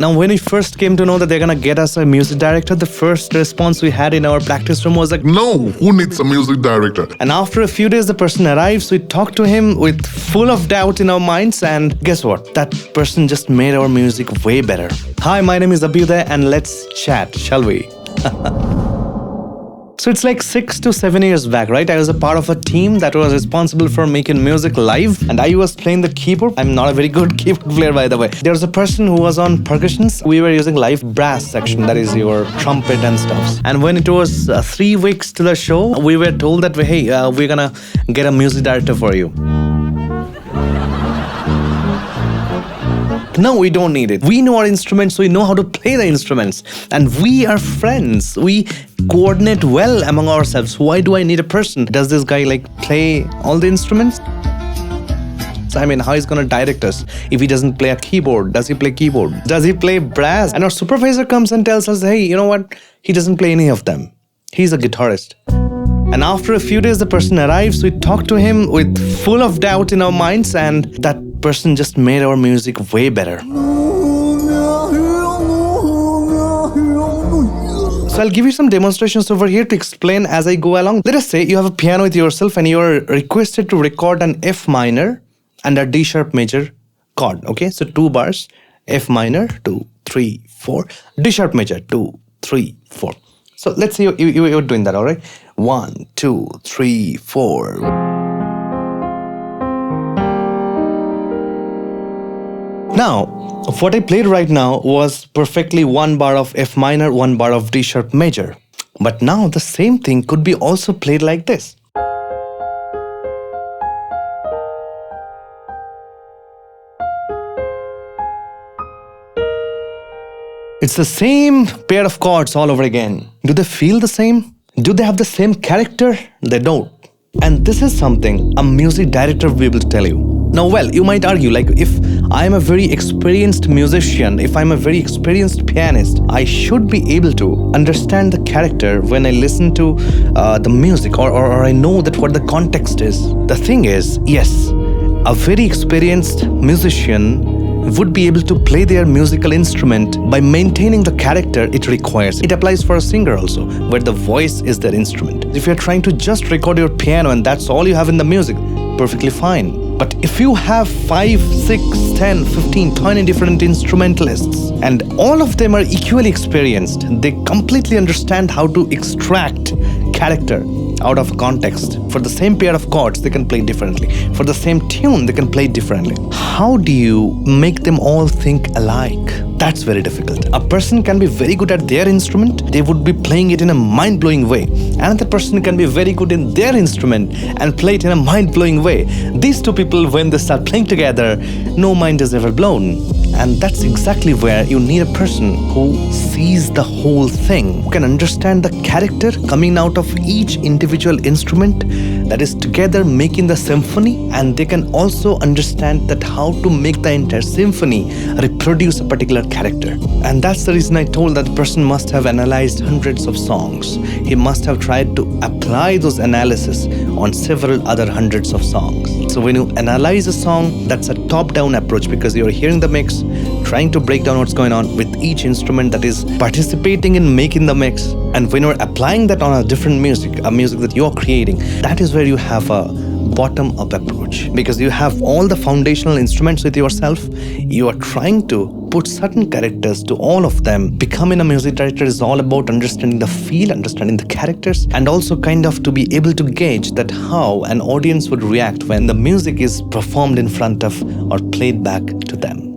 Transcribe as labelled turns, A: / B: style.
A: Now, when we first came to know that they're gonna get us a music director, the first response we had in our practice room was like,
B: No, who needs a music director?
A: and after a few days, the person arrives. We talked to him with full of doubt in our minds, and guess what? That person just made our music way better. Hi, my name is Abhyuday, and let's chat, shall we? So it's like 6 to 7 years back, right? I was a part of a team that was responsible for making music live, and I was playing the keyboard. I'm not a very good keyboard player, by the way. There was a person who was on percussions. We were using live brass section, that is your trumpet and stuff. And when it was 3 weeks to the show, we were told that, hey, we're gonna get a music director for you. No, we don't need it. We know our instruments, so we know how to play the instruments. And we are friends. We coordinate well among ourselves. Why do I need a person? Does this guy play all the instruments? I mean, how is he gonna direct us if he doesn't play a keyboard? Does he play keyboard? Does he play brass? And our supervisor comes and tells us, hey, you know what? He doesn't play any of them. He's a guitarist. And after a few days, the person arrives. We talked to him with full of doubt in our minds, and that person just made our music way better. So I'll give you some demonstrations over here to explain as I go along. Let us say you have a piano with yourself and you are requested to record an F minor and a D sharp major chord. Okay, so 2 bars, F minor, 2, 3, 4, D sharp major, 2, 3, 4. So let's say you're doing that, all right? 1, 2, 3, 4. Now, what I played right now was perfectly 1 bar of F minor, 1 bar of D sharp major. But now the same thing could be also played like this. It's the same pair of chords all over again. Do they feel the same? Do they have the same character? They don't. And this is something a music director will be able to tell you. Now, well, you might argue, if I'm a very experienced musician, if I'm a very experienced pianist, I should be able to understand the character when I listen to the music, or I know that what the context is. The thing is, yes, a very experienced musician would be able to play their musical instrument by maintaining the character it requires. It applies for a singer also, where the voice is their instrument. If you're trying to just record your piano and that's all you have in the music, perfectly fine. But if you have 5, 6, 10, 15, 20 different instrumentalists, and all of them are equally experienced, they completely understand how to extract character out of context. For the same pair of chords, they can play differently. For the same tune, they can play differently. How do you make them all think alike? That's very difficult. A person can be very good at their instrument, they would be playing it in a mind-blowing way. Another person can be very good in their instrument and play it in a mind-blowing way. These two people, when they start playing together, no mind is ever blown. And that's exactly where you need a person who sees the whole thing, who can understand the character coming out of each individual instrument that is together making the symphony, and they can also understand that how to make the entire symphony reproduce a particular character. And that's the reason I told that person must have analyzed hundreds of songs. He must have tried to apply those analysis on several other hundreds of songs. So when you analyze a song, that's a top-down approach, because you're hearing the mix, trying to break down what's going on with each instrument that is participating in making the mix. And when you're applying that on a different music, a music that you're creating, that is where you have a bottom-up approach, because you have all the foundational instruments with yourself. You are trying to put certain characters to all of them. Becoming a music director is all about understanding the feel, understanding the characters, and also kind of to be able to gauge that how an audience would react when the music is performed in front of or played back to them.